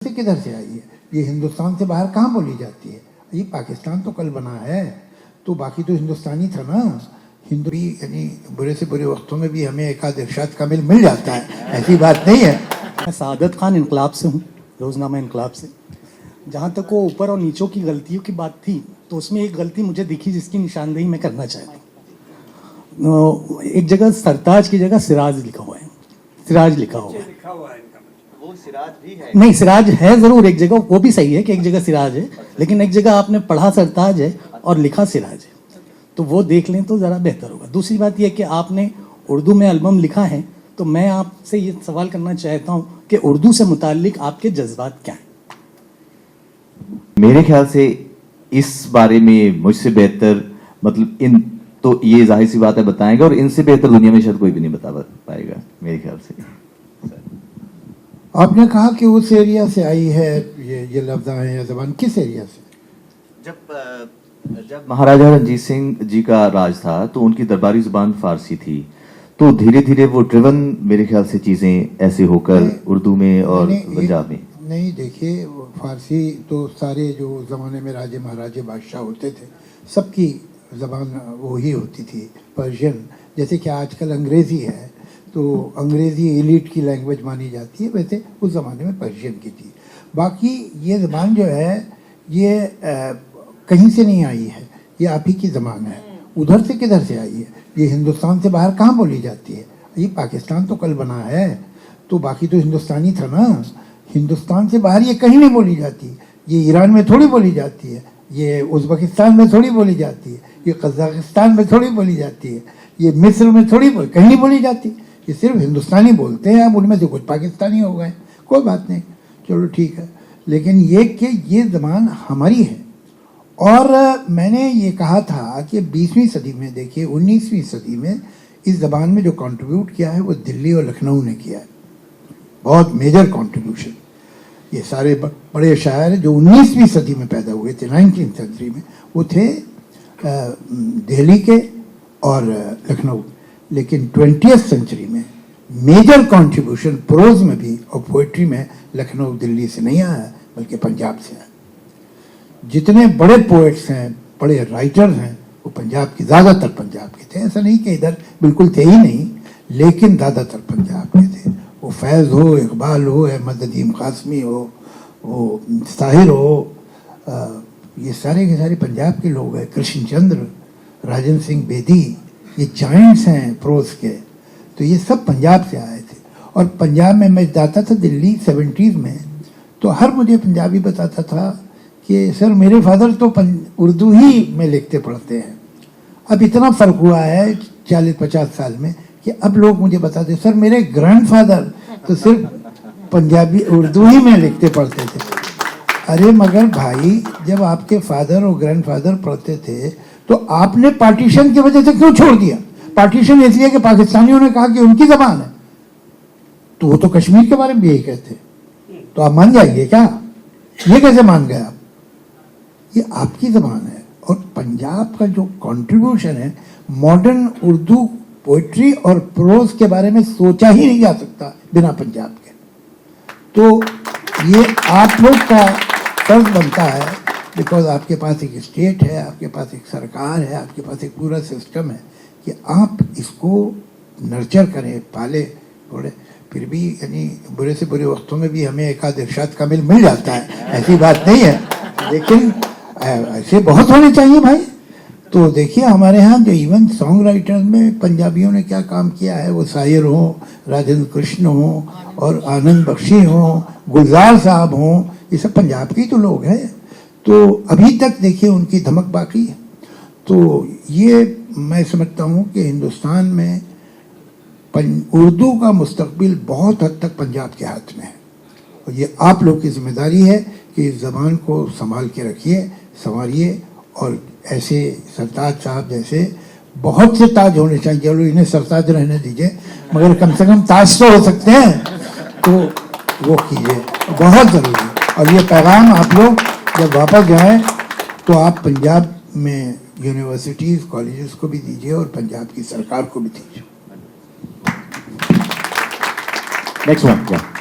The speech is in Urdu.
سے کدھر سے آئی ہے؟ یہ ہندوستان سے باہر کہاں بولی جاتی ہے؟ یہ پاکستان تو کل بنا ہے، تو باقی تو ہندوستانی تھا نا. ہندو بھی یعنی برے سے برے وقتوں میں بھی ہمیں ایک آدھ ارشاد کامل مل جاتا ہے، ایسی بات نہیں ہے. میں سعادت خان انقلاب سے ہوں، روزنامہ انقلاب سے. جہاں تک وہ اوپر اور نیچوں کی غلطیوں کی بات تھی تو اس میں ایک غلطی مجھے دکھی جس کی نشاندہی میں کرنا چاہتا ہوں. ایک جگہ سرتاج کی جگہ سراج لکھا ہوا ہے، سراج لکھا ہوا ہے. وہ سراج بھی ہے نہیں، سراج ہے ضرور ایک جگہ، وہ بھی صحیح ہے کہ ایک جگہ سراج ہے، لیکن ایک جگہ آپ نے پڑھا سرتاج ہے اور لکھا سراج ہے، تو وہ دیکھ لیں تو ذرا بہتر ہوگا. دوسری بات یہ کہ آپ نے اردو میں البم لکھا ہے، تو میں آپ سے یہ سوال کرنا چاہتا ہوں کہ اردو سے متعلق آپ کے جذبات کیا ہیں؟ میرے خیال سے اس بارے میں مجھ سے بہتر مطلب ان تو یہ ظاہر سی بات ہے بتائیں گے، اور ان سے بہتر دنیا میں شاید کوئی بھی نہیں بتا پائے گا میرے خیال سے. آپ نے کہا کہ اس ایریا سے آئی ہے یہ لفظ ہیں یا زبان، کس ایریا سے؟ جب مہاراجہ رنجیت سنگھ جی کا راج تھا تو ان کی درباری زبان فارسی تھی، تو دھیرے دھیرے وہ ڈریون میرے خیال سے چیزیں ایسے ہو کر اردو میں اور پنجاب میں. نہیں دیکھیے، فارسی تو سارے جو زمانے میں راجے مہاراجے بادشاہ ہوتے تھے سب کی زبان وہی ہوتی تھی، پرشین. جیسے کہ آج کل انگریزی ہے تو انگریزی ایلیٹ کی لینگویج مانی جاتی ہے، ویسے اس زمانے میں پرشین کی تھی. باقی یہ زبان جو ہے یہ کہیں سے نہیں آئی ہے، یہ آپ ہی کی زبان ہے. ادھر سے کدھر سے آئی ہے؟ یہ ہندوستان سے باہر کہاں بولی جاتی ہے؟ یہ پاکستان تو کل بنا ہے، تو باقی تو ہندوستانی تھا نا. ہندوستان سے باہر یہ کہیں نہیں بولی جاتی. یہ ایران میں تھوڑی بولی جاتی ہے، یہ ازبکستان میں تھوڑی بولی جاتی ہے، یہ قزاقستان میں تھوڑی بولی جاتی ہے، یہ مصر میں تھوڑی کہیں نہیں بولی جاتی. یہ صرف ہندوستانی بولتے ہیں. اب ان میں سے کچھ پاکستانی ہو گئے، کوئی بات نہیں، چلو ٹھیک ہے. لیکن یہ کہ یہ زبان ہماری ہے. اور میں نے یہ کہا تھا کہ 20ویں صدی میں دیکھیے، 19ویں صدی میں اس زبان میں جو کنٹریبیوٹ کیا ہے وہ دلی اور لکھنؤ نے کیا ہے، بہت میجر کنٹریبیوشن. یہ سارے بڑے شاعر جو 19ویں صدی میں پیدا ہوئے تھے، 19th سینچری میں، وہ تھے دہلی کے اور لکھنؤ. لیکن 20th سینچری میں میجر کنٹریبیوشن پروز میں بھی اور پوئٹری میں لکھنؤ دلی سے نہیں آیا بلکہ پنجاب سے آیا. جتنے بڑے پوئٹس ہیں، بڑے رائٹرز ہیں، وہ پنجاب کی، زیادہ تر پنجاب کے تھے. ایسا نہیں کہ ادھر بالکل تھے ہی نہیں، لیکن زیادہ تر پنجاب کے تھے. وہ فیض ہو، اقبال ہو، احمد ندیم قاسمی ہو، وہ طاہر ہو، یہ سارے کے سارے پنجاب کے لوگ ہیں. کرشن چندر، راجن سنگھ بیدی، یہ جائنٹس ہیں پروز کے. تو یہ سب پنجاب سے آئے تھے. اور پنجاب میں جاتا تھا دلی 70s میں، تو ہر مجھے پنجابی بتاتا تھا کہ سر میرے فادر تو اردو ہی میں لکھتے پڑھتے ہیں. اب اتنا فرق ہوا ہے 40-50 سال میں کہ اب لوگ مجھے بتاتے سر میرے گرینڈ فادر تو صرف پنجابی اردو ہی میں لکھتے پڑھتے تھے. ارے مگر بھائی، جب آپ کے فادر اور گرینڈ فادر پڑھتے تھے تو آپ نے پارٹیشن کی وجہ سے کیوں چھوڑ دیا؟ پارٹیشن اس لیے کہ پاکستانیوں نے کہا کہ ان کی زبان ہے، تو وہ تو کشمیر کے بارے میں بھی یہی کہتے. تو آپ مان جائیے کیا؟ یہ کیسے مان گئے آپ؟ یہ آپ کی زبان ہے. اور پنجاب کا جو کنٹریبیوشن ہے، ماڈرن اردو پوئٹری اور پروز کے بارے میں سوچا ہی نہیں جا سکتا بنا پنجاب کے. تو یہ آپ لوگ کا فرض بنتا ہے، بیکاز آپ کے پاس ایک اسٹیٹ ہے، آپ کے پاس ایک سرکار ہے، آپ کے پاس ایک پورا سسٹم ہے، کہ آپ اس کو نرچر کریں، پالے تھوڑے. پھر بھی یعنی برے سے برے وقتوں میں بھی ہمیں ایک آدھ ارشاد کامل مل جاتا ہے، ایسی بات نہیں ہے. لیکن ایسے بہت ہونے چاہیے بھائی. تو دیکھیے ہمارے ہاں جو ایون سانگ رائٹر میں پنجابیوں نے کیا کام کیا ہے، وہ شاعر ہوں، راجندر کرشن ہوں، اور آنند بخشی ہوں، گلزار صاحب ہوں، یہ سب پنجاب کے تو لوگ ہیں. تو ابھی تک دیکھیے ان کی دھمک باقی ہے. تو یہ میں سمجھتا ہوں کہ ہندوستان میں اردو کا مستقبل بہت حد تک پنجاب کے ہاتھ میں ہے. اور یہ آپ لوگ کی ذمہ داری ہے کہ اس زبان کو سنبھال کے رکھیے، سنواریے. اور ایسے سرتاج صاحب جیسے بہت سے تاج ہونے چاہیے. چلو انہیں سرتاج رہنے دیجیے، مگر کم سے کم تاج تو ہو سکتے ہیں، تو وہ کیجیے، بہت ضروری. اور یہ پیغام آپ لوگ جب واپس جائیں تو آپ پنجاب میں یونیورسٹیز، کالجز کو بھی دیجیے اور پنجاب کی سرکار کو بھی دیجیے. Next one.